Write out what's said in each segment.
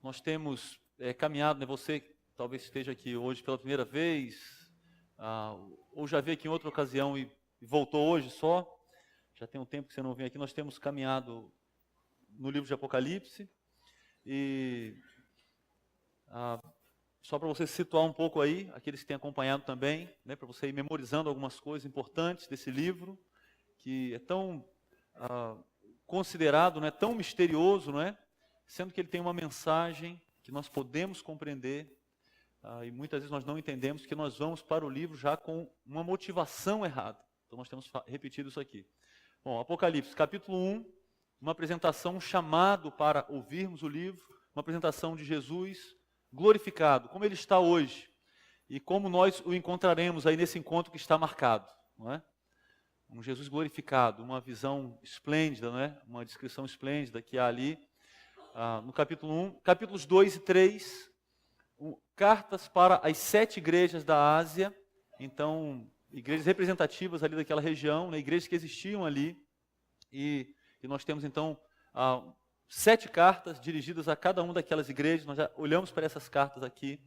Nós temos caminhado, né? Você talvez esteja aqui hoje pela primeira vez, ou já veio aqui em outra ocasião e voltou hoje só. Já tem um tempo que você não vem aqui. Nós temos caminhado no livro de Apocalipse. E só para você se situar um pouco aí, aqueles que têm acompanhado também, né, para você ir memorizando algumas coisas importantes desse livro, que é tão considerado, né, tão misterioso, não é? Sendo que ele tem uma mensagem que nós podemos compreender, e muitas vezes nós não entendemos, que nós vamos para o livro já com uma motivação errada. Então nós temos repetido isso aqui. Bom, Apocalipse, capítulo 1, uma apresentação, um chamado para ouvirmos o livro, uma apresentação de Jesus glorificado, como ele está hoje, e como nós o encontraremos aí nesse encontro que está marcado, não é? Um Jesus glorificado, uma visão esplêndida, não é? Uma descrição esplêndida que há ali, no capítulo 1, capítulos 2 e 3, cartas para as 7 igrejas da Ásia, então, igrejas representativas ali daquela região, né? Igrejas que existiam ali, e nós temos então 7 cartas dirigidas a cada uma daquelas igrejas. Nós já olhamos para essas cartas aqui.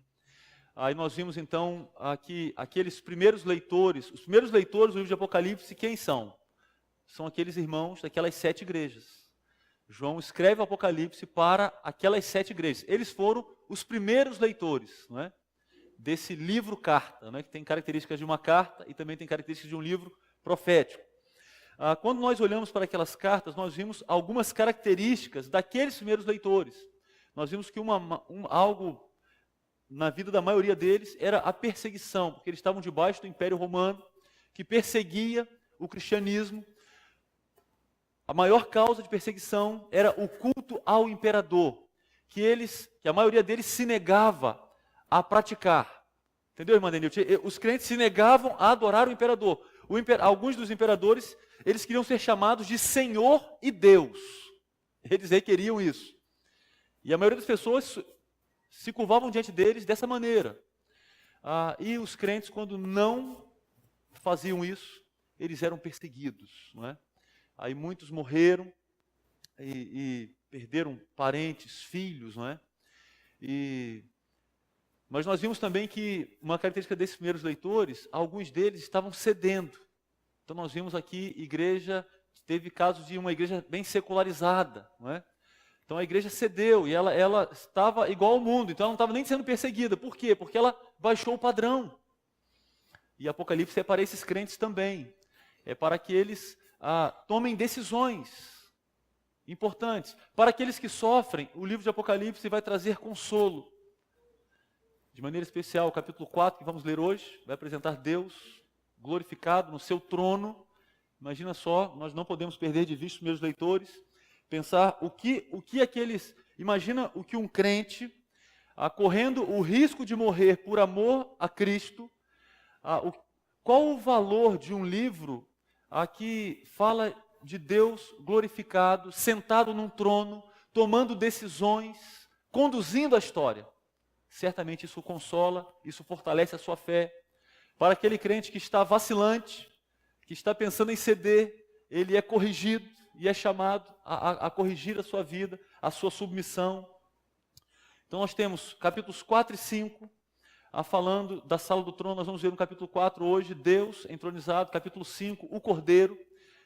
Aí nós vimos então aqui aqueles primeiros leitores, os primeiros leitores do livro de Apocalipse, quem são? São aqueles irmãos daquelas 7 igrejas. João escreve o Apocalipse para aquelas 7 igrejas. Eles foram os primeiros leitores, não é? Desse livro carta, não é? Que tem características de uma carta e também tem características de um livro profético. Quando nós olhamos para aquelas cartas, nós vimos algumas características daqueles primeiros leitores. Nós vimos que algo na vida da maioria deles era a perseguição, porque eles estavam debaixo do Império Romano, que perseguia o cristianismo. A maior causa de perseguição era o culto ao imperador, que a maioria deles se negava a praticar. Entendeu, irmã Denilton? Os crentes se negavam a adorar o imperador. Alguns dos imperadores, eles queriam ser chamados de Senhor e Deus. Eles requeriam isso. E a maioria das pessoas se curvavam diante deles dessa maneira. E os crentes, quando não faziam isso, eles eram perseguidos, não é? Aí muitos morreram e perderam parentes, filhos, não é? Mas nós vimos também que uma característica desses primeiros leitores, alguns deles estavam cedendo. Então nós vimos aqui teve casos de uma igreja bem secularizada, não é? Então a igreja cedeu e ela estava igual ao mundo, então ela não estava nem sendo perseguida. Por quê? Porque ela baixou o padrão. E Apocalipse é para esses crentes também. É para que eles tomem decisões importantes. Para aqueles que sofrem, o livro de Apocalipse vai trazer consolo. De maneira especial, o capítulo 4, que vamos ler hoje, vai apresentar Deus glorificado no seu trono. Imagina só, nós não podemos perder de vista os meus leitores, pensar imagina o que um crente, correndo o risco de morrer por amor a Cristo, qual o valor de um livro que fala de Deus glorificado, sentado num trono, tomando decisões, conduzindo a história. Certamente isso consola, isso fortalece a sua fé. Para aquele crente que está vacilante, que está pensando em ceder, ele é corrigido e é chamado a corrigir a sua vida, a sua submissão. Então nós temos capítulos 4 e 5, falando da sala do trono. Nós vamos ver no capítulo 4 hoje, Deus entronizado. Capítulo 5, o Cordeiro.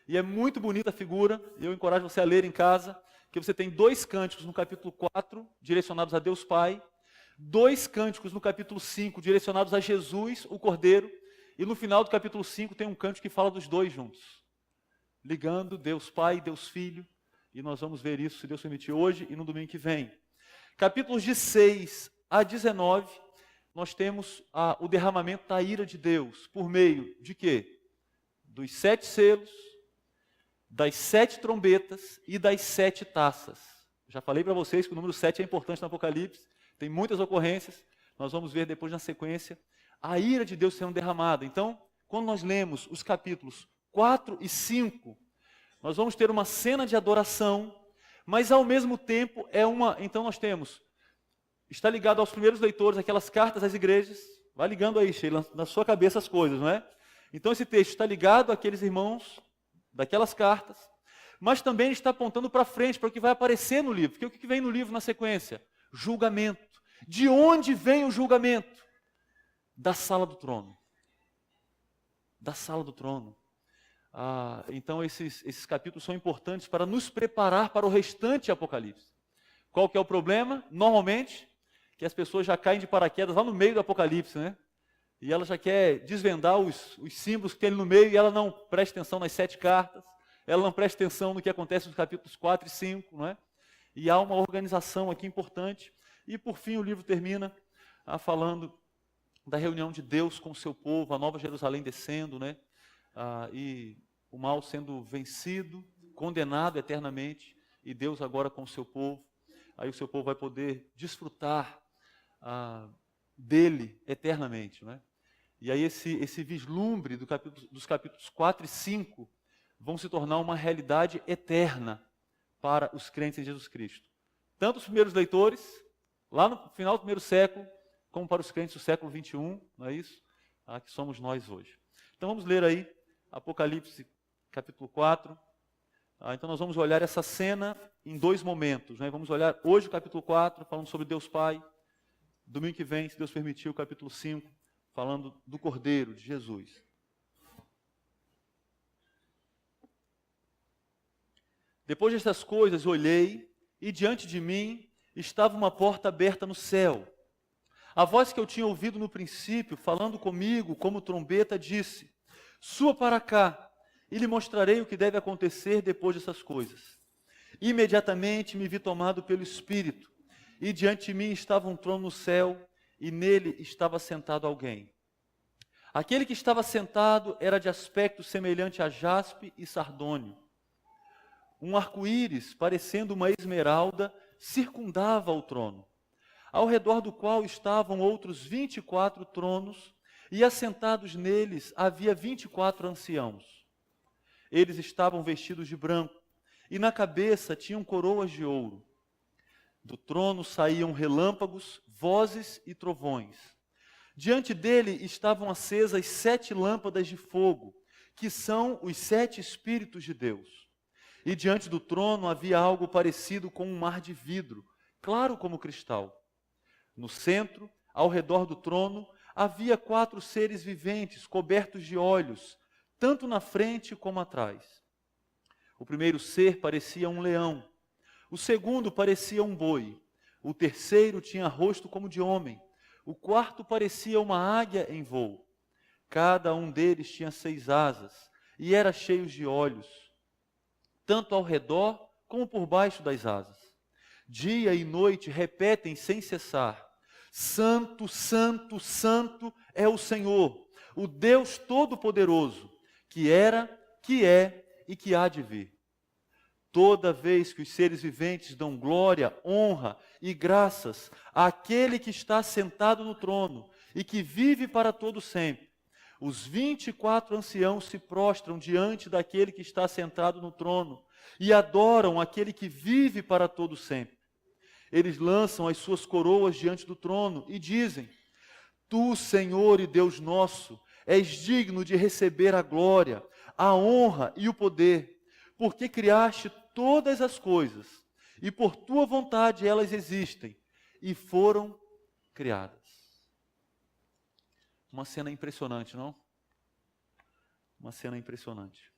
E é muito bonita a figura, eu encorajo você a ler em casa, que você tem 2 cânticos no capítulo 4, direcionados a Deus Pai, 2 cânticos no capítulo 5, direcionados a Jesus, o Cordeiro, e no final do capítulo 5 tem um cântico que fala dos 2 juntos, ligando Deus Pai e Deus Filho, e nós vamos ver isso, se Deus permitir, hoje e no domingo que vem. Capítulos de 6 a 19, nós temos o derramamento da ira de Deus, por meio de quê? Dos 7 selos, das 7 trombetas e das 7 taças. Já falei para vocês que o número 7 é importante no Apocalipse, tem muitas ocorrências, nós vamos ver depois na sequência, a ira de Deus sendo derramada. Então, quando nós lemos os capítulos 4 e 5, nós vamos ter uma cena de adoração, mas ao mesmo tempo então nós temos, está ligado aos primeiros leitores, aquelas cartas às igrejas, vai ligando aí, Sheila, na sua cabeça as coisas, não é? Então esse texto está ligado àqueles irmãos, daquelas cartas, mas também está apontando para frente, para o que vai aparecer no livro, porque o que vem no livro na sequência? julgamento. De onde vem o julgamento? Da sala do trono. Da sala do trono. Então esses capítulos são importantes para nos preparar para o restante Apocalipse. Qual que é o problema? Normalmente, que as pessoas já caem de paraquedas lá no meio do Apocalipse, né? E ela já quer desvendar os símbolos que tem ali no meio e ela não presta atenção nas 7 cartas, ela não presta atenção no que acontece nos capítulos 4 e 5, não é? E há uma organização aqui importante. E por fim o livro termina falando da reunião de Deus com o seu povo, a Nova Jerusalém descendo, né? E o mal sendo vencido, condenado eternamente, e Deus agora com o seu povo. Aí o seu povo vai poder desfrutar dele eternamente, né? E aí esse vislumbre dos capítulos 4 e 5 vão se tornar uma realidade eterna para os crentes em Jesus Cristo. Tanto os primeiros leitores, lá no final do primeiro século, como para os crentes do século 21, não é isso? Que somos nós hoje. Então vamos ler aí Apocalipse capítulo 4. Então nós vamos olhar essa cena em 2 momentos, né? Vamos olhar hoje o capítulo 4, falando sobre Deus Pai. Domingo que vem, se Deus permitir, o capítulo 5, falando do Cordeiro, de Jesus. Depois destas coisas, olhei, e diante de mim estava uma porta aberta no céu. A voz que eu tinha ouvido no princípio, falando comigo como trombeta, disse: suba para cá, e lhe mostrarei o que deve acontecer depois dessas coisas. Imediatamente me vi tomado pelo Espírito, e diante de mim estava um trono no céu, e nele estava sentado alguém. Aquele que estava sentado era de aspecto semelhante a jaspe e sardônio. Um arco-íris, parecendo uma esmeralda, circundava o trono, ao redor do qual estavam outros 24 tronos, e assentados neles havia 24 anciãos. Eles estavam vestidos de branco, e na cabeça tinham coroas de ouro. Do trono saíam relâmpagos, vozes e trovões. Diante dele estavam acesas 7 lâmpadas de fogo, que são os 7 Espíritos de Deus. E diante do trono havia algo parecido com um mar de vidro, claro como cristal. No centro, ao redor do trono, havia 4 seres viventes, cobertos de olhos, tanto na frente como atrás. O primeiro ser parecia um leão, o segundo parecia um boi, o terceiro tinha rosto como de homem, o quarto parecia uma águia em voo. Cada um deles tinha 6 asas e era cheio de olhos, tanto ao redor como por baixo das asas. Dia e noite repetem sem cessar: Santo, Santo, Santo é o Senhor, o Deus Todo-Poderoso, que era, que é e que há de vir. Toda vez que os seres viventes dão glória, honra e graças àquele que está sentado no trono e que vive para todo sempre, os 24 anciãos se prostram diante daquele que está sentado no trono e adoram aquele que vive para todo sempre. Eles lançam as suas coroas diante do trono e dizem: Tu, Senhor e Deus nosso, és digno de receber a glória, a honra e o poder, porque criaste todas as coisas, e por tua vontade elas existem e foram criadas. Uma cena impressionante, não? Uma cena impressionante.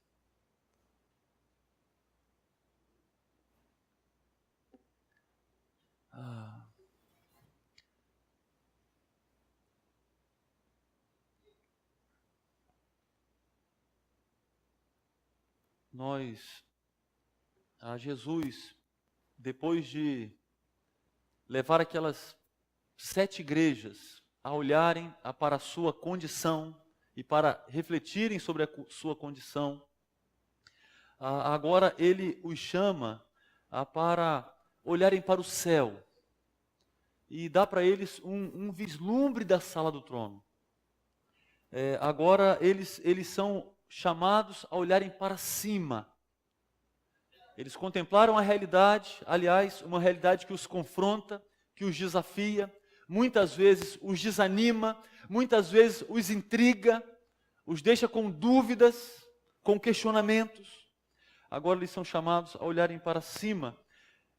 Jesus, depois de levar aquelas 7 igrejas a olharem para a sua condição e para refletirem sobre a sua condição, agora ele os chama para olharem para o céu e dá para eles um vislumbre da sala do trono. Agora eles são chamados a olharem para cima. Eles contemplaram a realidade, aliás, uma realidade que os confronta, que os desafia, muitas vezes os desanima, muitas vezes os intriga, os deixa com dúvidas, com questionamentos. Agora eles são chamados a olharem para cima,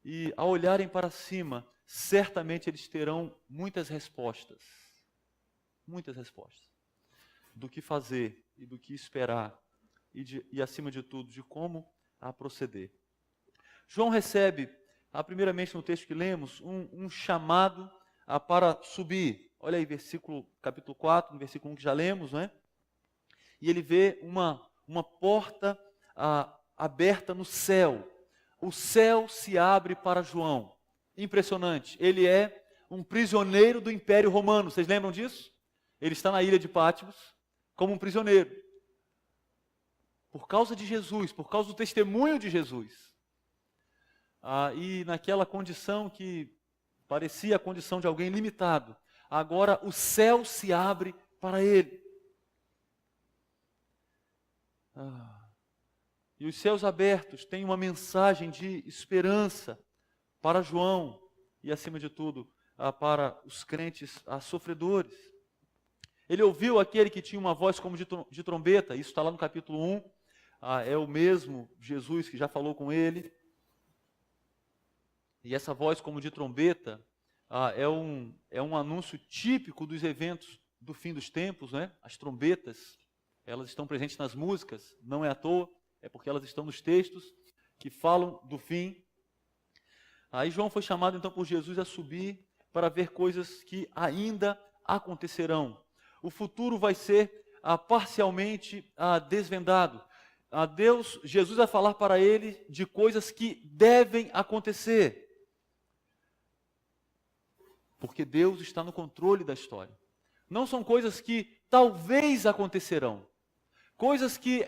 e ao olharem para cima, certamente eles terão muitas respostas do que fazer e do que esperar e acima de tudo, de como proceder. João recebe, primeiramente no texto que lemos, um chamado para subir. Olha aí, capítulo 4, no versículo 1 que já lemos, não é? E ele vê uma porta aberta no céu. O céu se abre para João. Impressionante. Ele é um prisioneiro do Império Romano. Vocês lembram disso? Ele está na ilha de Patmos como um prisioneiro. Por causa de Jesus, por causa do testemunho de Jesus. E naquela condição que parecia a condição de alguém limitado, agora o céu se abre para ele. E os céus abertos têm uma mensagem de esperança para João e, acima de tudo, para os crentes sofredores. Ele ouviu aquele que tinha uma voz como de trombeta, isso está lá no capítulo 1, é o mesmo Jesus que já falou com ele. E essa voz como de trombeta é um anúncio típico dos eventos do fim dos tempos, né? As trombetas, elas estão presentes nas músicas, não é à toa, é porque elas estão nos textos que falam do fim. Aí João foi chamado então por Jesus a subir para ver coisas que ainda acontecerão. O futuro vai ser parcialmente desvendado. Jesus vai falar para ele de coisas que devem acontecer. Porque Deus está no controle da história. Não são coisas que talvez acontecerão. Coisas que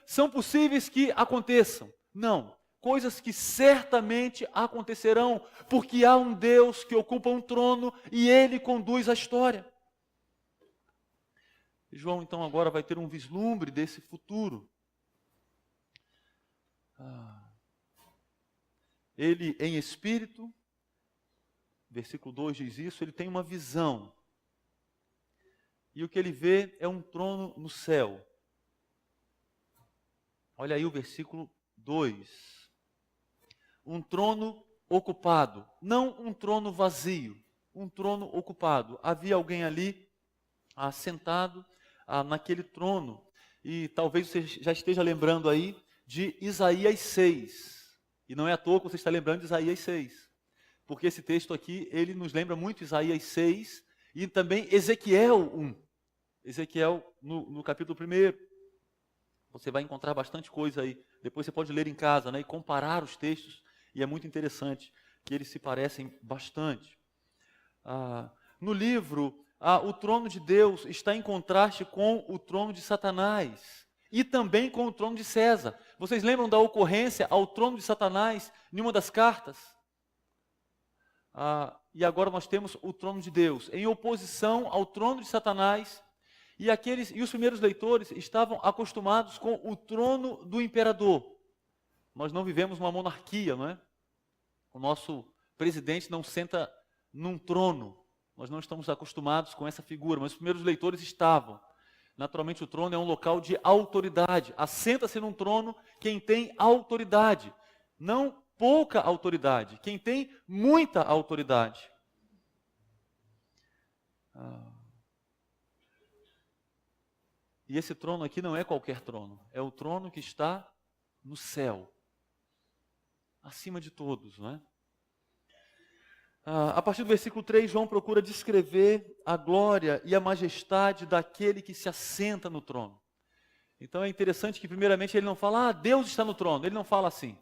são possíveis que aconteçam. Não. Coisas que certamente acontecerão, porque há um Deus que ocupa um trono e Ele conduz a história. E João, então, agora vai ter um vislumbre desse futuro. Ele, em espírito, versículo 2 diz isso, ele tem uma visão. E o que ele vê é um trono no céu. Olha aí o versículo 2. Um trono ocupado, não um trono vazio, um trono ocupado. Havia alguém ali sentado naquele trono. E talvez você já esteja lembrando aí de Isaías 6. E não é à toa que você está lembrando de Isaías 6. Porque esse texto aqui, ele nos lembra muito Isaías 6 e também Ezequiel 1. Ezequiel no capítulo 1. Você vai encontrar bastante coisa aí. Depois você pode ler em casa, né, e comparar os textos. E é muito interessante que eles se parecem bastante. No livro, o trono de Deus está em contraste com o trono de Satanás e também com o trono de César. Vocês lembram da ocorrência ao trono de Satanás em uma das cartas? E agora nós temos o trono de Deus em oposição ao trono de Satanás. E os primeiros leitores estavam acostumados com o trono do imperador. Nós não vivemos uma monarquia, não é? O nosso presidente não senta num trono. Nós não estamos acostumados com essa figura, mas os primeiros leitores estavam. Naturalmente, o trono é um local de autoridade. Assenta-se num trono quem tem autoridade. Não pouca autoridade, quem tem muita autoridade. E esse trono aqui não é qualquer trono, é o trono que está no céu, acima de todos, não é? A partir do versículo 3, João procura descrever a glória e a majestade daquele que se assenta no trono. Então é interessante que primeiramente ele não fala, Deus está no trono, ele não fala assim.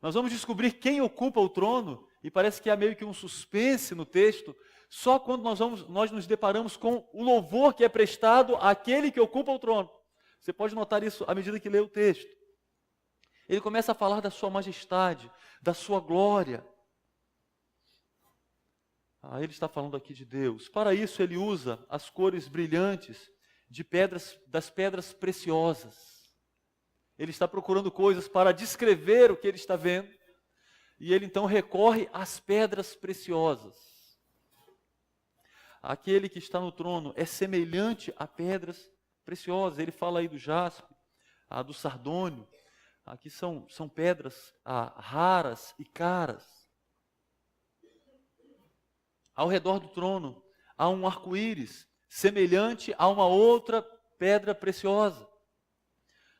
Nós vamos descobrir quem ocupa o trono, e parece que há meio que um suspense no texto, só quando nós nos deparamos com o louvor que é prestado àquele que ocupa o trono. Você pode notar isso à medida que lê o texto. Ele começa a falar da sua majestade, da sua glória. Ele está falando aqui de Deus. Para isso ele usa as cores brilhantes das pedras preciosas. Ele está procurando coisas para descrever o que ele está vendo. E ele então recorre às pedras preciosas. Aquele que está no trono é semelhante a pedras preciosas. Ele fala aí do jaspe, do sardônio. Aqui são pedras raras e caras. Ao redor do trono há um arco-íris, semelhante a uma outra pedra preciosa.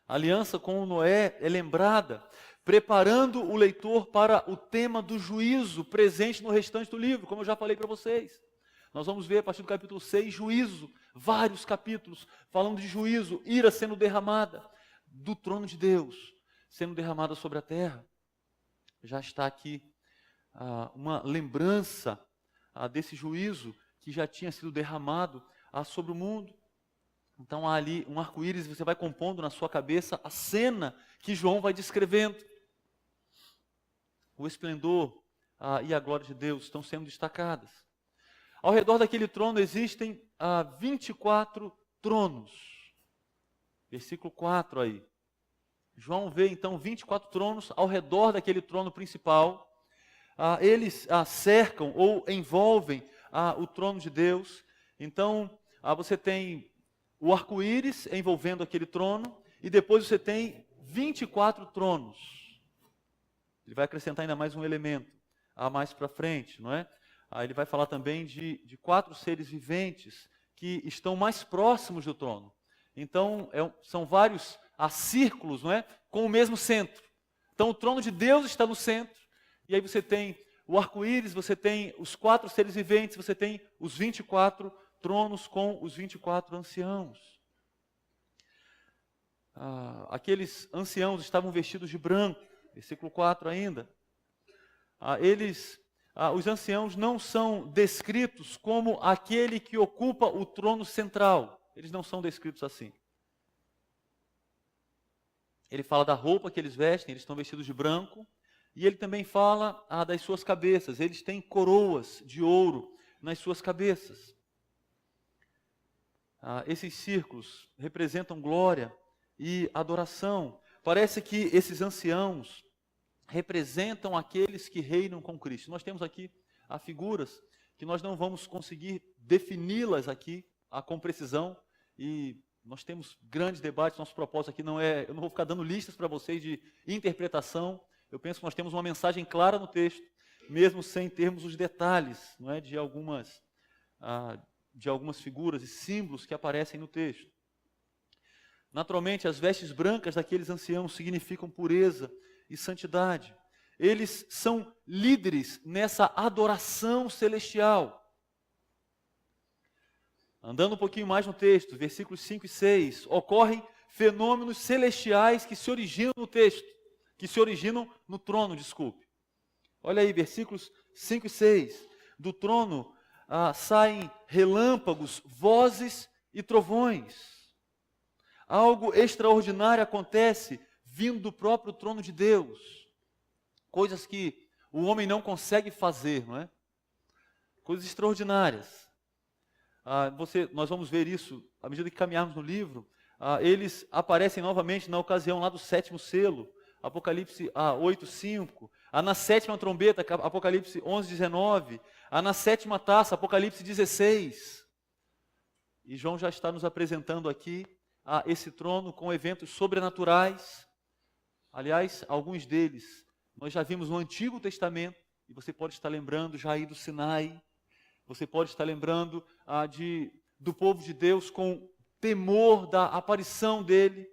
A aliança com Noé é lembrada, preparando o leitor para o tema do juízo presente no restante do livro, como eu já falei para vocês. Nós vamos ver a partir do capítulo 6, juízo, vários capítulos falando de juízo, ira sendo derramada do trono de Deus, sendo derramada sobre a terra. Já está aqui uma lembrança desse juízo que já tinha sido derramado sobre o mundo. Então há ali um arco-íris, você vai compondo na sua cabeça a cena que João vai descrevendo. O esplendor e a glória de Deus estão sendo destacadas. Ao redor daquele trono existem 24 tronos. Versículo 4 aí. João vê então 24 tronos ao redor daquele trono principal. Eles cercam ou envolvem o trono de Deus. Então você tem o arco-íris envolvendo aquele trono, e depois você tem 24 tronos. Ele vai acrescentar ainda mais um elemento mais para frente, não é? Ele vai falar também de 4 seres viventes que estão mais próximos do trono. Então são vários círculos, não é? Com o mesmo centro. Então o trono de Deus está no centro, e aí você tem o arco-íris, você tem os 4 seres viventes, você tem os 24 tronos com os 24 anciãos. Aqueles anciãos estavam vestidos de branco, versículo 4 ainda. Os anciãos não são descritos como aquele que ocupa o trono central. Eles não são descritos assim. Ele fala da roupa que eles vestem, eles estão vestidos de branco. E ele também fala das suas cabeças. Eles têm coroas de ouro nas suas cabeças. Esses círculos representam glória e adoração. Parece que esses anciãos representam aqueles que reinam com Cristo. Nós temos aqui figuras que nós não vamos conseguir defini-las aqui com precisão, e nós temos grandes debates. Nosso propósito aqui eu não vou ficar dando listas para vocês de interpretação. Eu penso que nós temos uma mensagem clara no texto, mesmo sem termos os detalhes, não é, de algumas figuras e símbolos que aparecem no texto. Naturalmente, as vestes brancas daqueles anciãos significam pureza e santidade. Eles são líderes nessa adoração celestial. Andando um pouquinho mais no texto, versículos 5 e 6, ocorrem fenômenos celestiais que se originam no texto, que se originam no trono, desculpe. Olha aí, versículos 5 e 6. Do trono saem relâmpagos, vozes e trovões. Algo extraordinário acontece vindo do próprio trono de Deus. Coisas que o homem não consegue fazer, não é? Coisas extraordinárias. Nós vamos ver isso à medida que caminharmos no livro. Eles aparecem novamente na ocasião lá do 7º selo, Apocalipse 8:5. Na 7ª trombeta, Apocalipse 11:19. Na 7ª taça, Apocalipse 16. E João já está nos apresentando aqui esse trono com eventos sobrenaturais. Aliás, alguns deles nós já vimos no Antigo Testamento, e você pode estar lembrando já aí do Sinai. Você pode estar lembrando do povo de Deus com temor da aparição dele.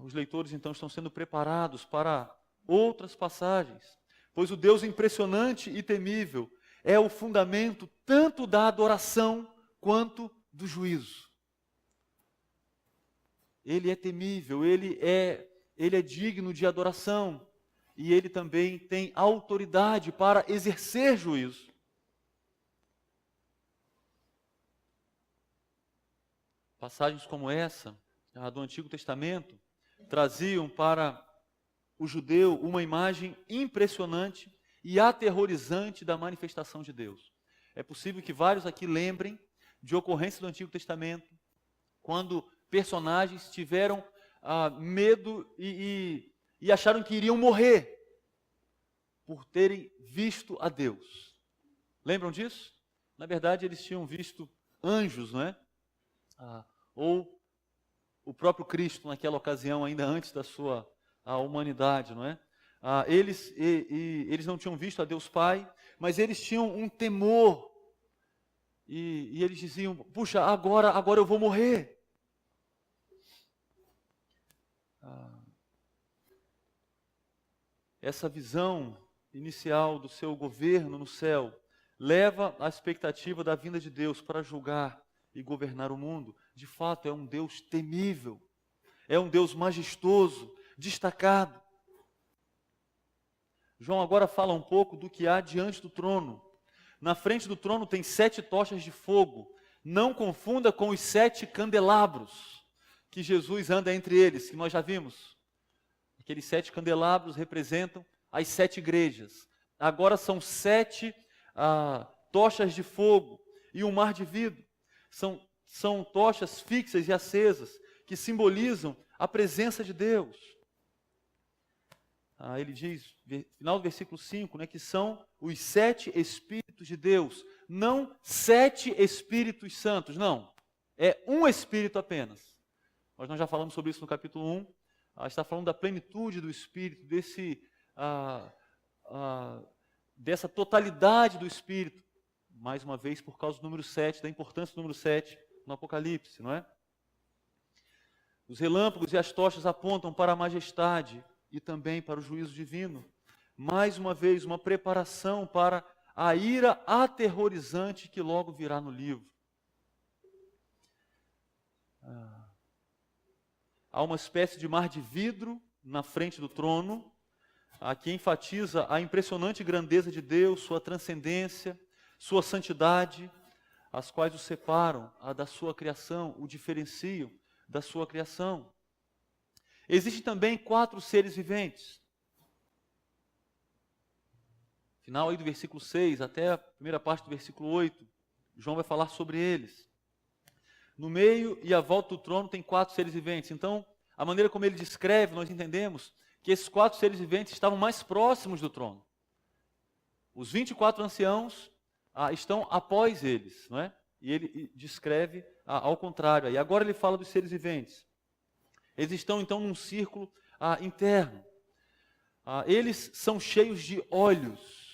Os leitores então estão sendo preparados para outras passagens, pois o Deus impressionante e temível é o fundamento tanto da adoração quanto do juízo. Ele é temível, ele é digno de adoração, e ele também tem autoridade para exercer juízo. Passagens como essa, do Antigo Testamento, traziam para o judeu uma imagem impressionante e aterrorizante da manifestação de Deus. É possível que vários aqui lembrem de ocorrências do Antigo Testamento, quando personagens tiveram medo e acharam que iriam morrer por terem visto a Deus. Lembram disso? Na verdade, eles tinham visto anjos, não é? Ou o próprio Cristo naquela ocasião, ainda antes da sua humanidade, não é? Eles não tinham visto a Deus Pai, mas eles tinham um temor. E eles diziam, puxa, agora eu vou morrer. Essa visão inicial do seu governo no céu leva à expectativa da vinda de Deus para julgar e governar o mundo. De fato, é um Deus temível, é um Deus majestoso, destacado. João agora fala um pouco do que há diante do trono. Na frente do trono tem 7 tochas de fogo. Não confunda com os 7 candelabros que Jesus anda entre eles, que nós já vimos. Aqueles 7 candelabros representam as 7 igrejas. Agora são 7 tochas de fogo e um mar de vidro. São tochas fixas e acesas que simbolizam a presença de Deus. Ele diz, final do versículo 5, que são os 7 Espíritos de Deus, não 7 Espíritos Santos, não, é um Espírito apenas. Nós já falamos sobre isso no capítulo 1, está falando da plenitude do Espírito, dessa totalidade do Espírito, mais uma vez por causa do número 7, da importância do número 7 no Apocalipse, não é? Os relâmpagos e as tochas apontam para a majestade e também para o juízo divino. Mais uma vez, uma preparação para a ira aterrorizante que logo virá no livro. Há uma espécie de mar de vidro na frente do trono, que enfatiza a impressionante grandeza de Deus, sua transcendência, sua santidade, as quais o separam da sua criação, o diferenciam da sua criação. Existem também 4 seres viventes. Final aí do versículo 6 até a primeira parte do versículo 8, João vai falar sobre eles. No meio e à volta do trono tem 4 seres viventes. Então, a maneira como ele descreve, nós entendemos que esses 4 seres viventes estavam mais próximos do trono. Os 24 anciãos estão após eles, não é? E ele descreve ao contrário. E agora ele fala dos seres viventes. Eles estão então num círculo interno. Eles são cheios de olhos.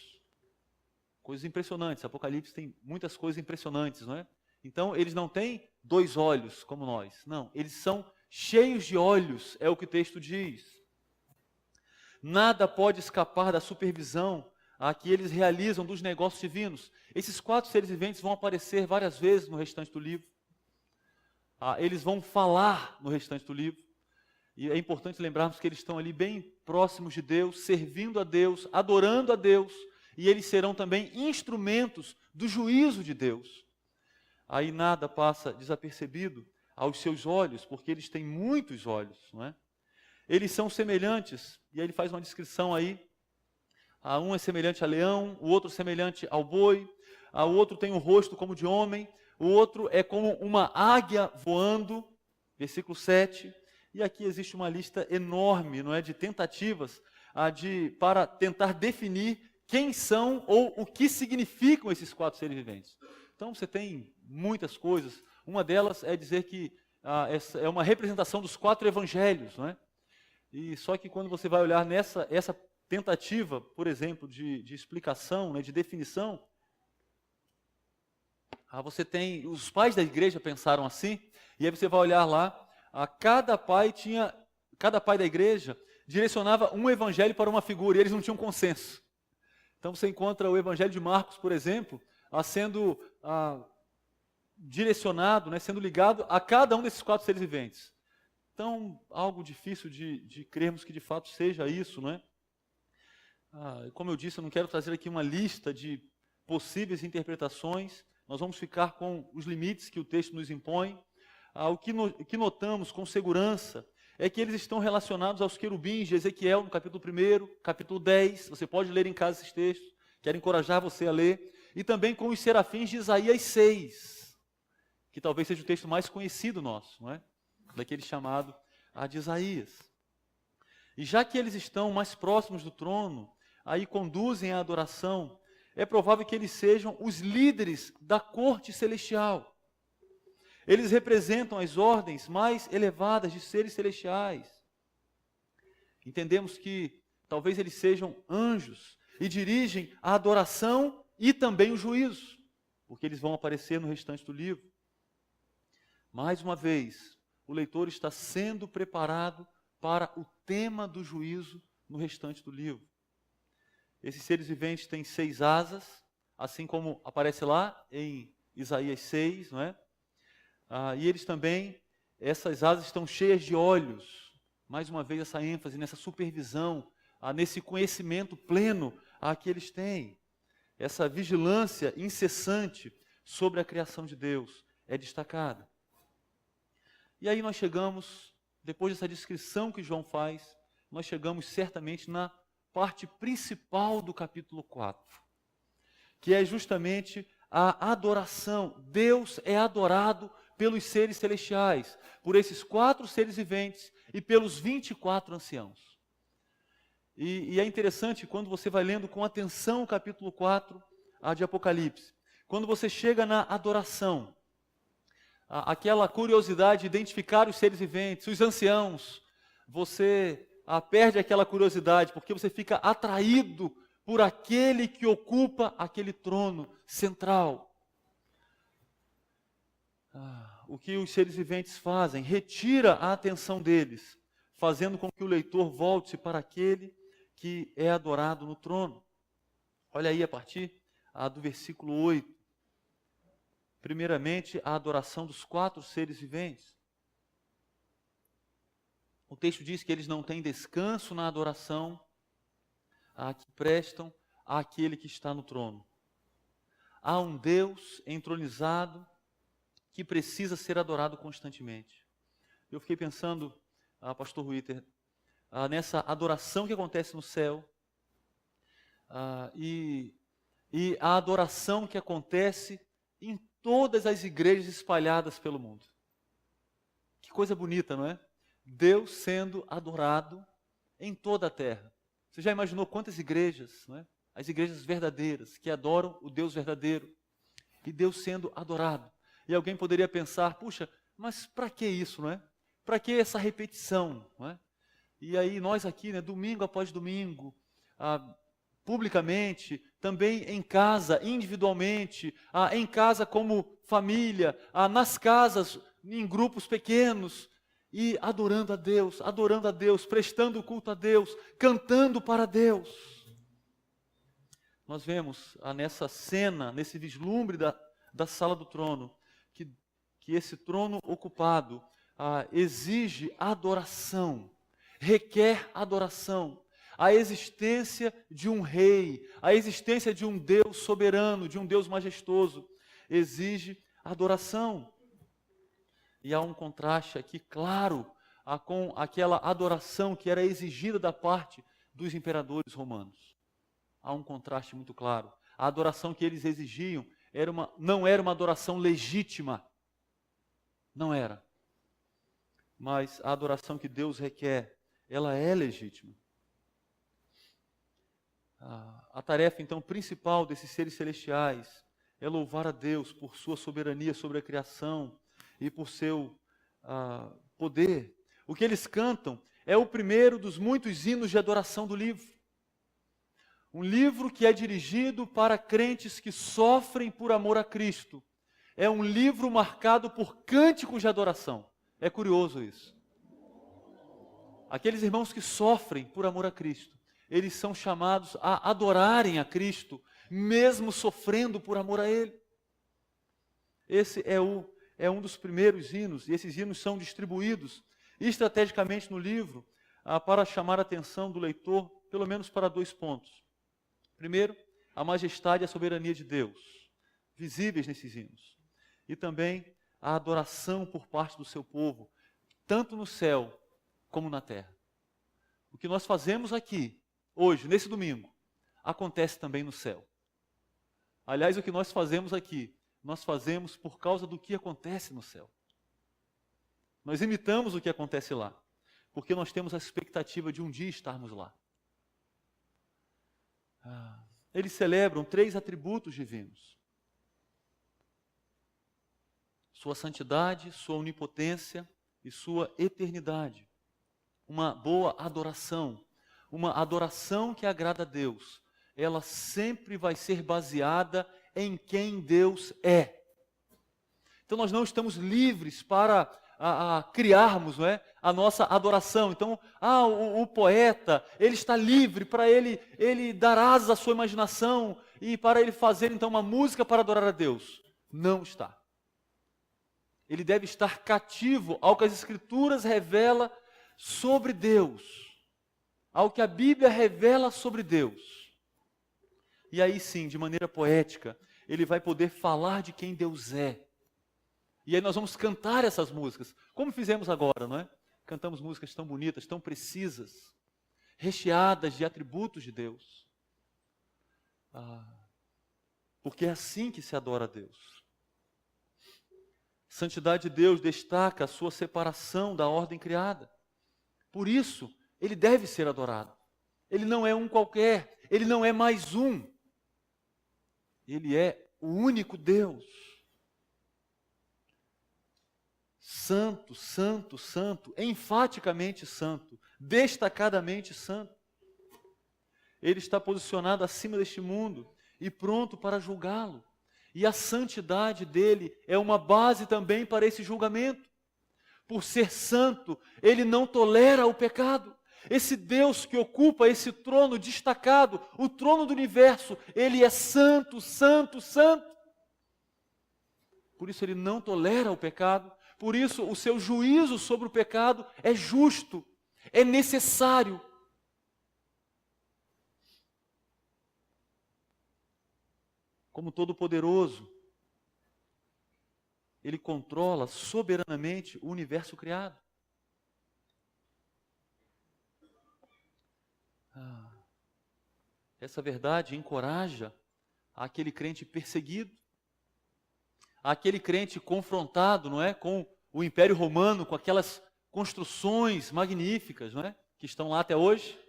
Coisas impressionantes. Apocalipse tem muitas coisas impressionantes, não é? Então, eles não têm 2 olhos como nós. Não, eles são cheios de olhos, é o que o texto diz. Nada pode escapar da supervisão que eles realizam dos negócios divinos. Esses 4 seres viventes vão aparecer várias vezes no restante do livro. Eles vão falar no restante do livro. E é importante lembrarmos que eles estão ali bem próximos de Deus, servindo a Deus, adorando a Deus, e eles serão também instrumentos do juízo de Deus. Aí nada passa desapercebido aos seus olhos, porque eles têm muitos olhos, não é? Eles são semelhantes, e aí ele faz uma descrição aí. Um é semelhante a leão, o outro semelhante ao boi, o outro tem um rosto como de homem, o outro é como uma águia voando, versículo 7. E aqui existe uma lista enorme, não é, de tentativas para tentar definir quem são ou o que significam esses 4 seres viventes. Então você tem muitas coisas. Uma delas é dizer que essa é uma representação dos 4 evangelhos, não é? E só que quando você vai olhar essa tentativa, por exemplo, de explicação, né, de definição, você tem, os pais da igreja pensaram assim, e aí você vai olhar lá, cada pai da igreja direcionava um evangelho para uma figura, e eles não tinham consenso. Então você encontra o evangelho de Marcos, por exemplo, sendo direcionado, né, sendo ligado a cada um desses 4 seres viventes. Então, algo difícil de crermos que de fato seja isso, não é? Como eu disse, eu não quero trazer aqui uma lista de possíveis interpretações, nós vamos ficar com os limites que o texto nos impõe. O que notamos com segurança é que eles estão relacionados aos querubins de Ezequiel, no capítulo 1, capítulo 10, você pode ler em casa esses textos, quero encorajar você a ler, e também com os serafins de Isaías 6, que talvez seja o texto mais conhecido nosso, não é? Daquele chamado de Isaías. E já que eles estão mais próximos do trono, aí conduzem a adoração, é provável que eles sejam os líderes da corte celestial. Eles representam as ordens mais elevadas de seres celestiais. Entendemos que talvez eles sejam anjos e dirigem a adoração e também o juízo, porque eles vão aparecer no restante do livro. Mais uma vez, o leitor está sendo preparado para o tema do juízo no restante do livro. Esses seres viventes têm 6 asas, assim como aparece lá em Isaías 6, não é? E eles também, essas asas estão cheias de olhos. Mais uma vez essa ênfase nessa supervisão, nesse conhecimento pleno que eles têm. Essa vigilância incessante sobre a criação de Deus é destacada. E aí nós chegamos, depois dessa descrição que João faz, nós chegamos certamente na parte principal do capítulo 4, que é justamente a adoração. Deus é adorado pelos seres celestiais, por esses 4 seres viventes e pelos 24 anciãos. E é interessante quando você vai lendo com atenção o capítulo 4 de Apocalipse. Quando você chega na adoração, aquela curiosidade de identificar os seres viventes, os anciãos, você perde aquela curiosidade, porque você fica atraído por aquele que ocupa aquele trono central. O que os seres viventes fazem? Retira a atenção deles, fazendo com que o leitor volte para aquele que é adorado no trono. Olha aí a partir do versículo 8. Primeiramente, a adoração dos 4 seres viventes. O texto diz que eles não têm descanso na adoração que prestam àquele que está no trono. Há um Deus entronizado que precisa ser adorado constantemente. Eu fiquei pensando, pastor Ruiter, nessa adoração que acontece no céu e a adoração que acontece em todas as igrejas espalhadas pelo mundo. Que coisa bonita, não é? Deus sendo adorado em toda a terra. Você já imaginou quantas igrejas, não é? As igrejas verdadeiras, que adoram o Deus verdadeiro, e Deus sendo adorado. E alguém poderia pensar, puxa, mas para que isso, não é? Para que essa repetição, não é? E aí nós aqui, né, domingo após domingo, publicamente, também em casa, individualmente, em casa como família, nas casas, em grupos pequenos, e adorando a Deus, prestando culto a Deus, cantando para Deus. Nós vemos nessa cena, nesse vislumbre da sala do trono, que esse trono ocupado exige adoração, requer adoração. A existência de um rei, a existência de um Deus soberano, de um Deus majestoso, exige adoração. E há um contraste aqui claro com aquela adoração que era exigida da parte dos imperadores romanos. Há um contraste muito claro. A adoração que eles exigiam não era uma adoração legítima. Não era. Mas a adoração que Deus requer, ela é legítima. A tarefa, então, principal desses seres celestiais é louvar a Deus por sua soberania sobre a criação e por seu poder. O que eles cantam é o primeiro dos muitos hinos de adoração do livro. Um livro que é dirigido para crentes que sofrem por amor a Cristo. É um livro marcado por cânticos de adoração. É curioso isso. Aqueles irmãos que sofrem por amor a Cristo, eles são chamados a adorarem a Cristo, mesmo sofrendo por amor a Ele. Esse é um dos primeiros hinos, e esses hinos são distribuídos estrategicamente no livro para chamar a atenção do leitor, pelo menos para 2 pontos. Primeiro, a majestade e a soberania de Deus, visíveis nesses hinos. E também a adoração por parte do seu povo, tanto no céu como na terra. O que nós fazemos aqui, hoje, nesse domingo, acontece também no céu. Aliás, o que nós fazemos aqui, nós fazemos por causa do que acontece no céu. Nós imitamos o que acontece lá, porque nós temos a expectativa de um dia estarmos lá. Eles celebram 3 atributos divinos: sua santidade, sua onipotência e sua eternidade. Uma boa adoração, uma adoração que agrada a Deus, ela sempre vai ser baseada em quem Deus é. Então nós não estamos livres para criarmos, não é, a nossa adoração. Então, o poeta, ele está livre para ele dar asas à sua imaginação e para ele fazer então uma música para adorar a Deus. Não está. Ele deve estar cativo ao que as Escrituras revelam sobre Deus, ao que a Bíblia revela sobre Deus. E aí sim, de maneira poética, ele vai poder falar de quem Deus é. E aí nós vamos cantar essas músicas, como fizemos agora, não é? Cantamos músicas tão bonitas, tão precisas, recheadas de atributos de Deus. Porque é assim que se adora a Deus. Santidade de Deus destaca a sua separação da ordem criada. Por isso, ele deve ser adorado. Ele não é um qualquer, ele não é mais um. Ele é o único Deus. Santo, santo, santo, enfaticamente santo, destacadamente santo. Ele está posicionado acima deste mundo e pronto para julgá-lo. E a santidade dele é uma base também para esse julgamento. Por ser santo, ele não tolera o pecado. Esse Deus que ocupa esse trono destacado, o trono do universo, ele é santo, santo, santo. Por isso ele não tolera o pecado. Por isso, o seu juízo sobre o pecado é justo, é necessário. Como Todo-Poderoso, ele controla soberanamente o universo criado. Essa verdade encoraja aquele crente perseguido, aquele crente confrontado, não é, com o Império Romano, com aquelas construções magníficas, não é, que estão lá até hoje,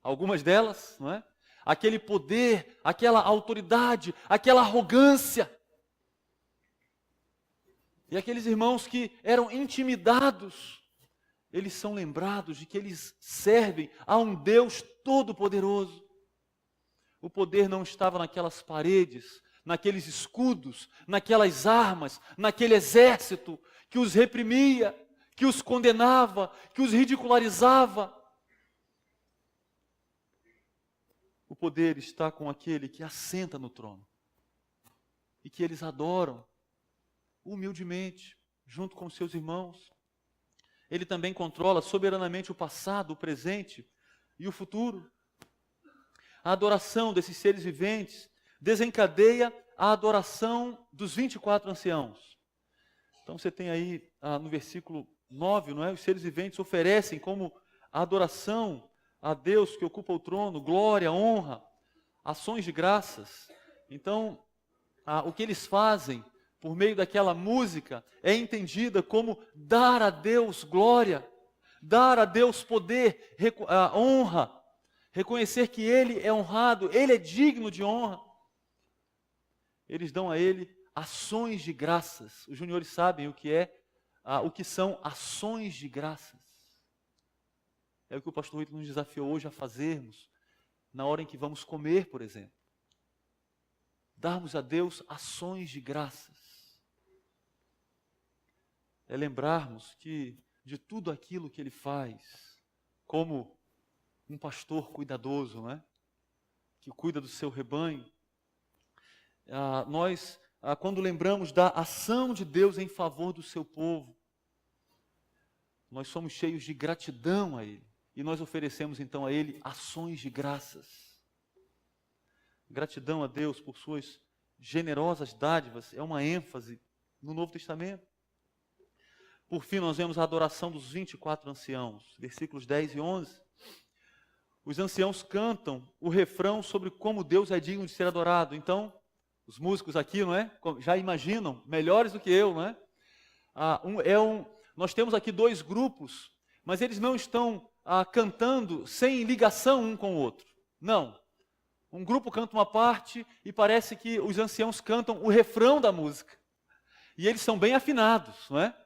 algumas delas, não é? Aquele poder, aquela autoridade, aquela arrogância. E aqueles irmãos que eram intimidados, eles são lembrados de que eles servem a um Deus todo-poderoso. O poder não estava naquelas paredes, naqueles escudos, naquelas armas, naquele exército que os reprimia, que os condenava, que os ridicularizava. O poder está com aquele que assenta no trono e que eles adoram humildemente, junto com seus irmãos. Ele também controla soberanamente o passado, o presente e o futuro. A adoração desses seres viventes desencadeia a adoração dos 24 anciãos. Então você tem aí no versículo 9, não é? Os seres viventes oferecem como adoração a Deus que ocupa o trono, glória, honra, ações de graças. Então, o que eles fazem por meio daquela música é entendida como dar a Deus glória, dar a Deus poder, honra, reconhecer que Ele é honrado, Ele é digno de honra. Eles dão a Ele ações de graças. Os juniores sabem o que são ações de graças. É o que o pastor Rito nos desafiou hoje a fazermos, na hora em que vamos comer, por exemplo. Darmos a Deus ações de graças. É lembrarmos que de tudo aquilo que Ele faz, como um pastor cuidadoso, não é? Que cuida do seu rebanho, nós, quando lembramos da ação de Deus em favor do seu povo, nós somos cheios de gratidão a Ele. E nós oferecemos então a Ele ações de graças. Gratidão a Deus por suas generosas dádivas é uma ênfase no Novo Testamento. Por fim, nós vemos a adoração dos 24 anciãos, versículos 10 e 11. Os anciãos cantam o refrão sobre como Deus é digno de ser adorado. Então, os músicos aqui, não é? Já imaginam, melhores do que eu, não é? Nós temos aqui dois grupos, mas eles não estão cantando sem ligação um com o outro. Não. Um grupo canta uma parte e parece que os anciãos cantam o refrão da música. E eles são bem afinados, não é?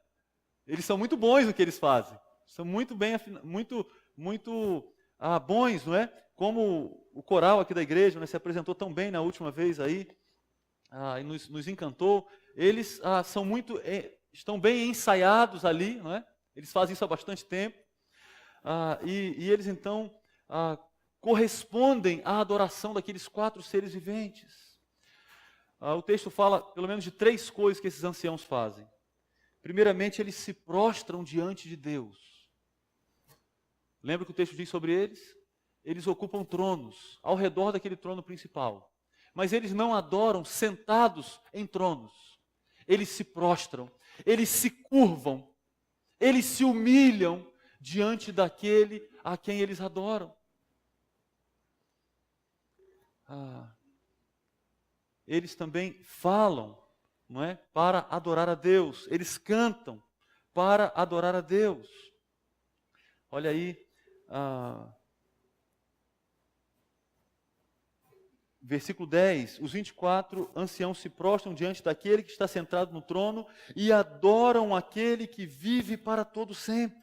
Eles são muito bons no que eles fazem. São muito bem afinados, muito bons, não é? Como o coral aqui da igreja, né, se apresentou tão bem na última vez aí, e nos encantou. Eles estão bem ensaiados ali, não é? Eles fazem isso há bastante tempo. E eles então correspondem à adoração daqueles 4 seres viventes. O texto fala pelo menos de 3 coisas que esses anciãos fazem. Primeiramente, eles se prostram diante de Deus. Lembra o que o texto diz sobre eles? Eles ocupam tronos ao redor daquele trono principal. Mas eles não adoram sentados em tronos. Eles se prostram, eles se curvam, eles se humilham diante daquele a quem eles adoram. Eles também falam, não é? Para adorar a Deus. Eles cantam para adorar a Deus. Olha aí, versículo 10, os 24 anciãos se prostram diante daquele que está sentado no trono e adoram aquele que vive para todo sempre.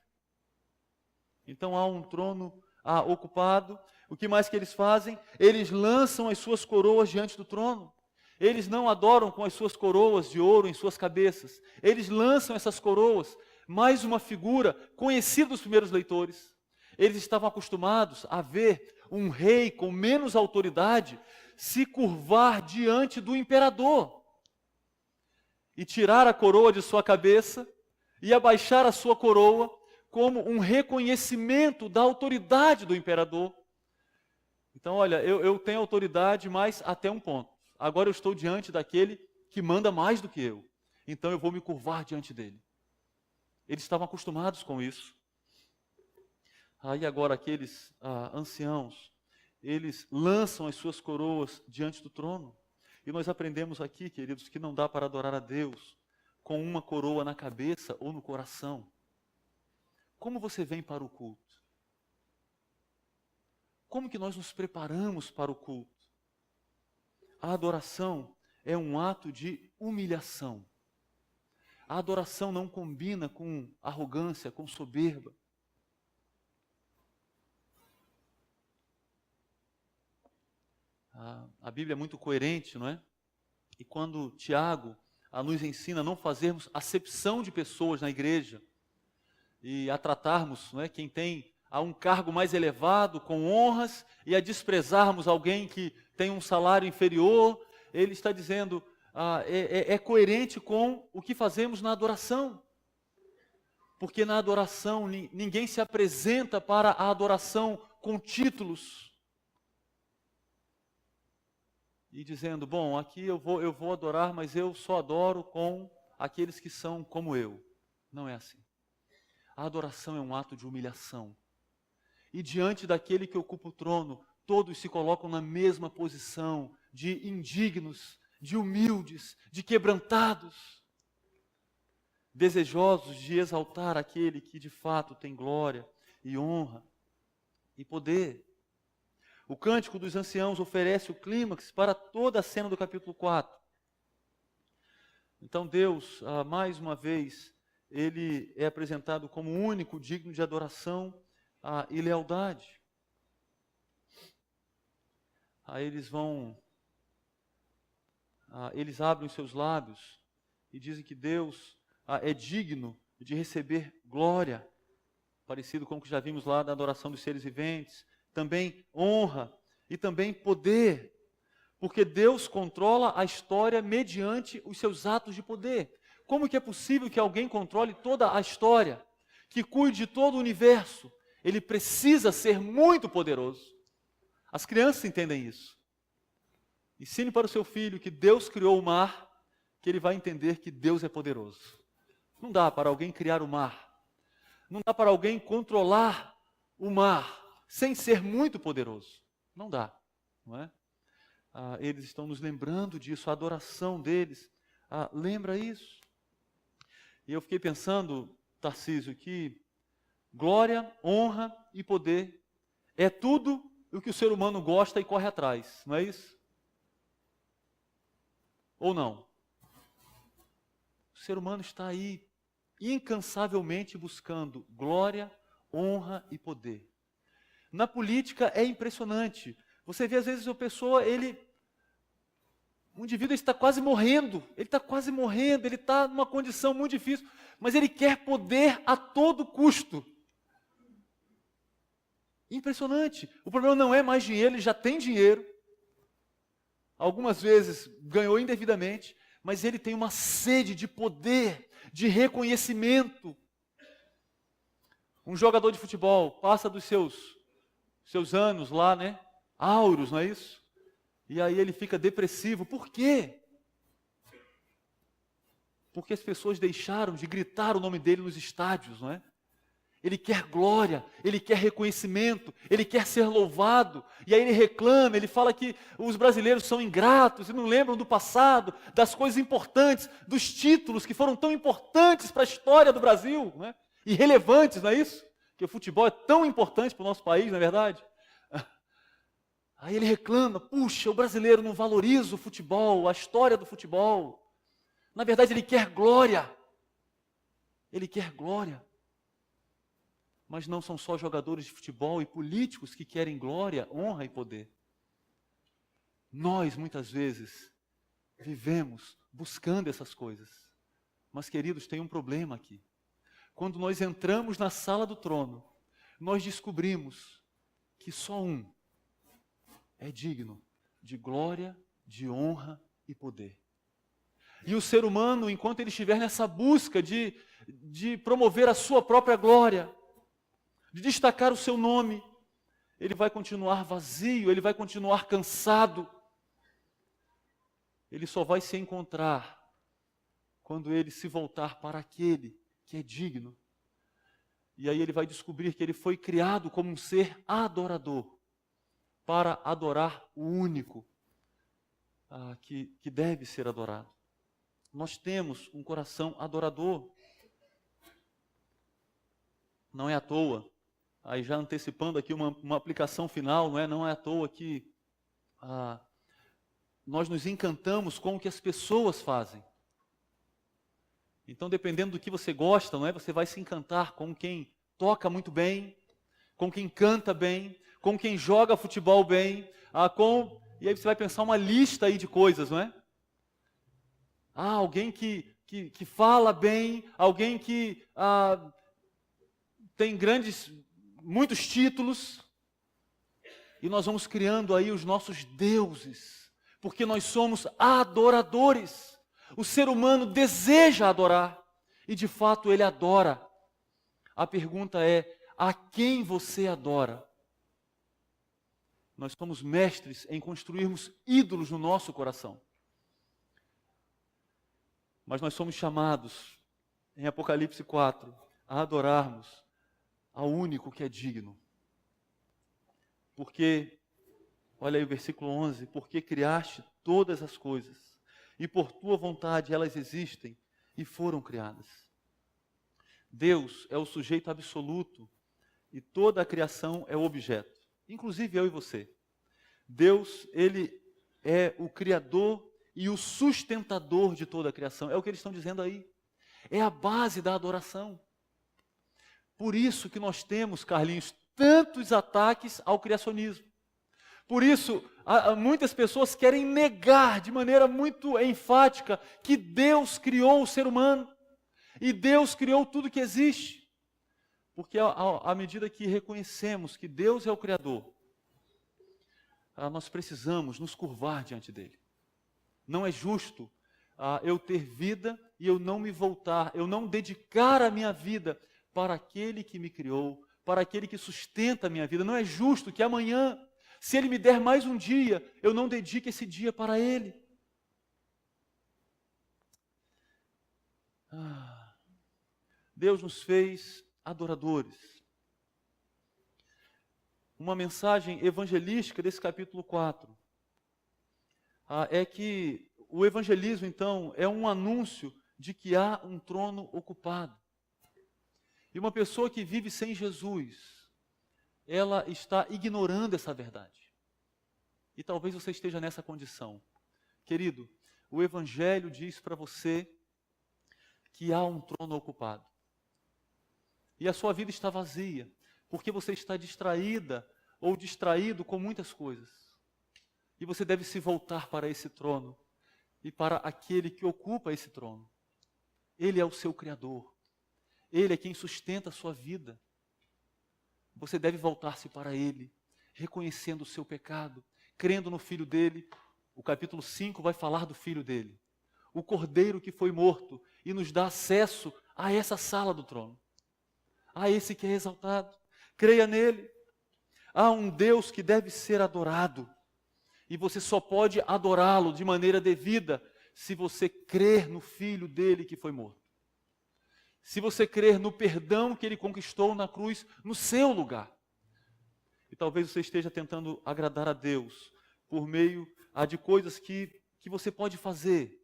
Então há um trono ocupado. O que mais que eles fazem? Eles lançam as suas coroas diante do trono. Eles não adoram com as suas coroas de ouro em suas cabeças. Eles lançam essas coroas. Mais uma figura conhecida dos primeiros leitores. Eles estavam acostumados a ver um rei com menos autoridade se curvar diante do imperador e tirar a coroa de sua cabeça e abaixar a sua coroa como um reconhecimento da autoridade do imperador. Então, olha, eu tenho autoridade, mas até um ponto. Agora eu estou diante daquele que manda mais do que eu. Então eu vou me curvar diante dele. Eles estavam acostumados com isso. Aí agora aqueles anciãos, eles lançam as suas coroas diante do trono. E nós aprendemos aqui, queridos, que não dá para adorar a Deus com uma coroa na cabeça ou no coração. Como você vem para o culto? Como que nós nos preparamos para o culto? A adoração é um ato de humilhação. A adoração não combina com arrogância, com soberba. A Bíblia é muito coerente, não é? E quando Tiago nos ensina a não fazermos acepção de pessoas na igreja e a tratarmos, não é, quem tem um cargo mais elevado com honras e a desprezarmos alguém que tem um salário inferior, ele está dizendo, é coerente com o que fazemos na adoração. Porque na adoração ninguém se apresenta para a adoração com títulos. E dizendo, bom, aqui eu vou adorar, mas eu só adoro com aqueles que são como eu. Não é assim. A adoração é um ato de humilhação. E diante daquele que ocupa o trono, todos se colocam na mesma posição de indignos, de humildes, de quebrantados, desejosos de exaltar aquele que de fato tem glória e honra e poder. O Cântico dos Anciãos oferece o clímax para toda a cena do capítulo 4. Então Deus, mais uma vez, ele é apresentado como único, digno de adoração e lealdade. Eles abrem os seus lábios e dizem que Deus é digno de receber glória, parecido com o que já vimos lá da adoração dos seres viventes, também honra e também poder, porque Deus controla a história mediante os seus atos de poder. Como que é possível que alguém controle toda a história, que cuide de todo o universo? Ele precisa ser muito poderoso. As crianças entendem isso. Ensine para o seu filho que Deus criou o mar, que ele vai entender que Deus é poderoso. Não dá para alguém criar o mar. Não dá para alguém controlar o mar sem ser muito poderoso. Não dá, não é? Eles estão nos lembrando disso, a adoração deles lembra isso. E eu fiquei pensando, Tarcísio, que glória, honra e poder é tudo o que o ser humano gosta e corre atrás, não é isso? Ou não? O ser humano está aí incansavelmente buscando glória, honra e poder. Na política é impressionante. Você vê às vezes a pessoa, um indivíduo está quase morrendo, ele está numa condição muito difícil, mas ele quer poder a todo custo. Impressionante. O problema não é mais dinheiro, ele já tem dinheiro. Algumas vezes ganhou indevidamente, mas ele tem uma sede de poder, de reconhecimento. Um jogador de futebol passa dos seus anos lá, né? Áureos, não é isso? E aí ele fica depressivo. Por quê? Porque as pessoas deixaram de gritar o nome dele nos estádios, não é? Ele quer glória, ele quer reconhecimento, ele quer ser louvado. E aí ele reclama, ele fala que os brasileiros são ingratos e não lembram do passado, das coisas importantes, dos títulos que foram tão importantes para a história do Brasil, não é? E relevantes, não é isso? Que o futebol é tão importante para o nosso país, não é verdade? Aí ele reclama, puxa, o brasileiro não valoriza o futebol, a história do futebol. Na verdade ele quer glória. Ele quer glória. Mas não são só jogadores de futebol e políticos que querem glória, honra e poder. Nós, muitas vezes, vivemos buscando essas coisas. Mas, queridos, tem um problema aqui. Quando nós entramos na sala do trono, nós descobrimos que só um é digno de glória, de honra e poder. E o ser humano, enquanto ele estiver nessa busca de promover a sua própria glória, de destacar o seu nome, ele vai continuar vazio, ele vai continuar cansado. Ele só vai se encontrar quando ele se voltar para aquele que é digno. E aí ele vai descobrir que ele foi criado como um ser adorador, para adorar o único que deve ser adorado. Nós temos um coração adorador. Não é à toa. Aí já antecipando aqui uma aplicação final, não é à toa que nós nos encantamos com o que as pessoas fazem. Então, dependendo do que você gosta, você vai se encantar com quem toca muito bem, com quem canta bem, com quem joga futebol bem, e aí você vai pensar uma lista aí de coisas, não é? Alguém que fala bem, alguém que tem muitos títulos, e nós vamos criando aí os nossos deuses, porque nós somos adoradores. O ser humano deseja adorar, e de fato ele adora. A pergunta é, a quem você adora? Nós somos mestres em construirmos ídolos no nosso coração. Mas nós somos chamados, em Apocalipse 4, a adorarmos ao único que é digno. Porque, olha aí o versículo 11, porque criaste todas as coisas, e por tua vontade elas existem e foram criadas. Deus é o sujeito absoluto e toda a criação é o objeto, inclusive eu e você. Deus, ele é o criador e o sustentador de toda a criação. É o que eles estão dizendo aí. É a base da adoração. Por isso que nós temos, Carlinhos, tantos ataques ao criacionismo. Por isso, muitas pessoas querem negar de maneira muito enfática que Deus criou o ser humano e Deus criou tudo que existe. Porque à medida que reconhecemos que Deus é o Criador, nós precisamos nos curvar diante dele. Não é justo eu ter vida e eu não me voltar, eu não dedicar a minha vida para aquele que me criou, para aquele que sustenta a minha vida. Não é justo que amanhã, se ele me der mais um dia, eu não dedique esse dia para ele. Deus nos fez adoradores. Uma mensagem evangelística desse capítulo 4 é que o evangelismo, então, é um anúncio de que há um trono ocupado. E uma pessoa que vive sem Jesus, ela está ignorando essa verdade. E talvez você esteja nessa condição. Querido, o Evangelho diz para você que há um trono ocupado. E a sua vida está vazia, porque você está distraída ou distraído com muitas coisas. E você deve se voltar para esse trono e para aquele que ocupa esse trono. Ele é o seu Criador. Ele é quem sustenta a sua vida. Você deve voltar-se para Ele, reconhecendo o seu pecado, crendo no Filho dele. O capítulo 5 vai falar do Filho dele, o Cordeiro que foi morto e nos dá acesso a essa sala do trono, a esse que é exaltado. Creia nele. Há um Deus que deve ser adorado, e você só pode adorá-lo de maneira devida se você crer no Filho dele que foi morto. Se você crer no perdão que ele conquistou na cruz no seu lugar. E talvez você esteja tentando agradar a Deus por meio de coisas que você pode fazer.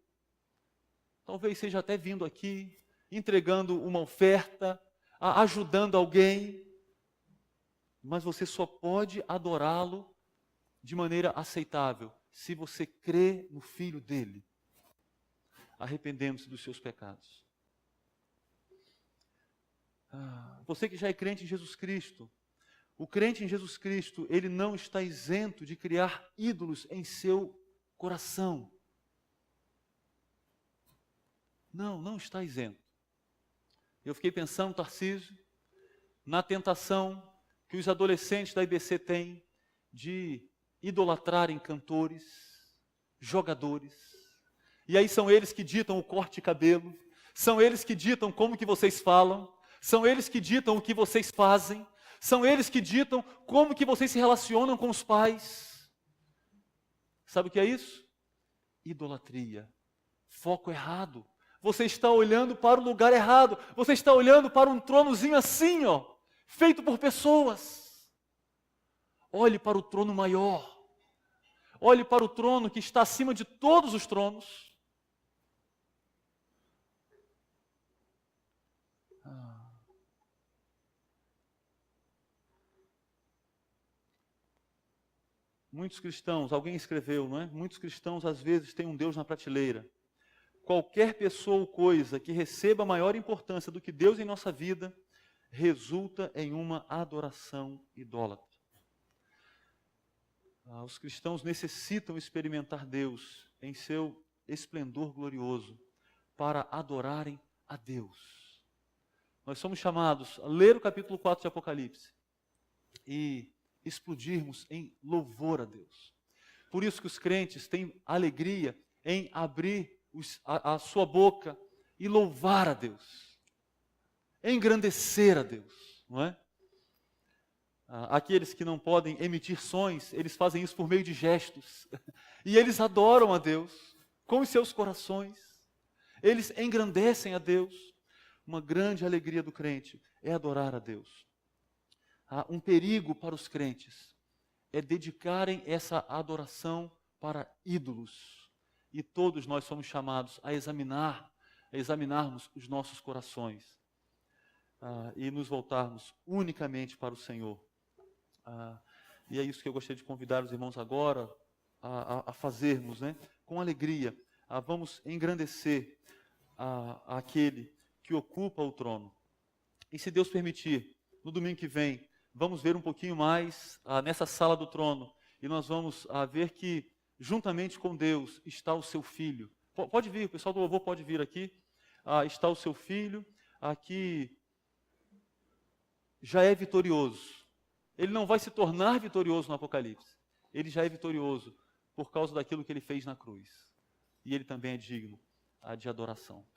Talvez seja até vindo aqui, entregando uma oferta, ajudando alguém. Mas você só pode adorá-lo de maneira aceitável se você crê no Filho dele, arrependendo-se dos seus pecados. Você que já é crente em Jesus Cristo, o crente em Jesus Cristo, ele não está isento de criar ídolos em seu coração. Não está isento. Eu fiquei pensando, Tarcísio, na tentação que os adolescentes da IBC têm de idolatrarem cantores, jogadores. E aí são eles que ditam o corte de cabelo, são eles que ditam como que vocês falam, são eles que ditam o que vocês fazem, são eles que ditam como que vocês se relacionam com os pais. Sabe o que é isso? Idolatria. Foco errado. Você está olhando para o lugar errado. Você está olhando para um tronozinho assim, feito por pessoas. Olhe para o trono maior. Olhe para o trono que está acima de todos os tronos. Muitos cristãos, alguém escreveu, não é? Muitos cristãos às vezes têm um Deus na prateleira. Qualquer pessoa ou coisa que receba maior importância do que Deus em nossa vida, resulta em uma adoração idólatra. Os cristãos necessitam experimentar Deus em seu esplendor glorioso para adorarem a Deus. Nós somos chamados a ler o capítulo 4 de Apocalipse e explodirmos em louvor a Deus. Por isso que os crentes têm alegria em abrir a sua boca e louvar a Deus, engrandecer a Deus, não é? Aqueles que não podem emitir sons, eles fazem isso por meio de gestos, e eles adoram a Deus com os seus corações, eles engrandecem a Deus. Uma grande alegria do crente é adorar a Deus. Um perigo para os crentes é dedicarem essa adoração para ídolos. E todos nós somos chamados a examinarmos os nossos corações e nos voltarmos unicamente para o Senhor. E é isso que eu gostaria de convidar os irmãos agora a fazermos, né? Com alegria. Vamos engrandecer aquele que ocupa o trono. E se Deus permitir, no domingo que vem, vamos ver um pouquinho mais nessa sala do trono. E nós vamos ver que, juntamente com Deus, está o seu Filho. Pode vir, o pessoal do louvor pode vir aqui. Está o seu Filho, que já é vitorioso. Ele não vai se tornar vitorioso no Apocalipse. Ele já é vitorioso por causa daquilo que ele fez na cruz. E ele também é digno de adoração.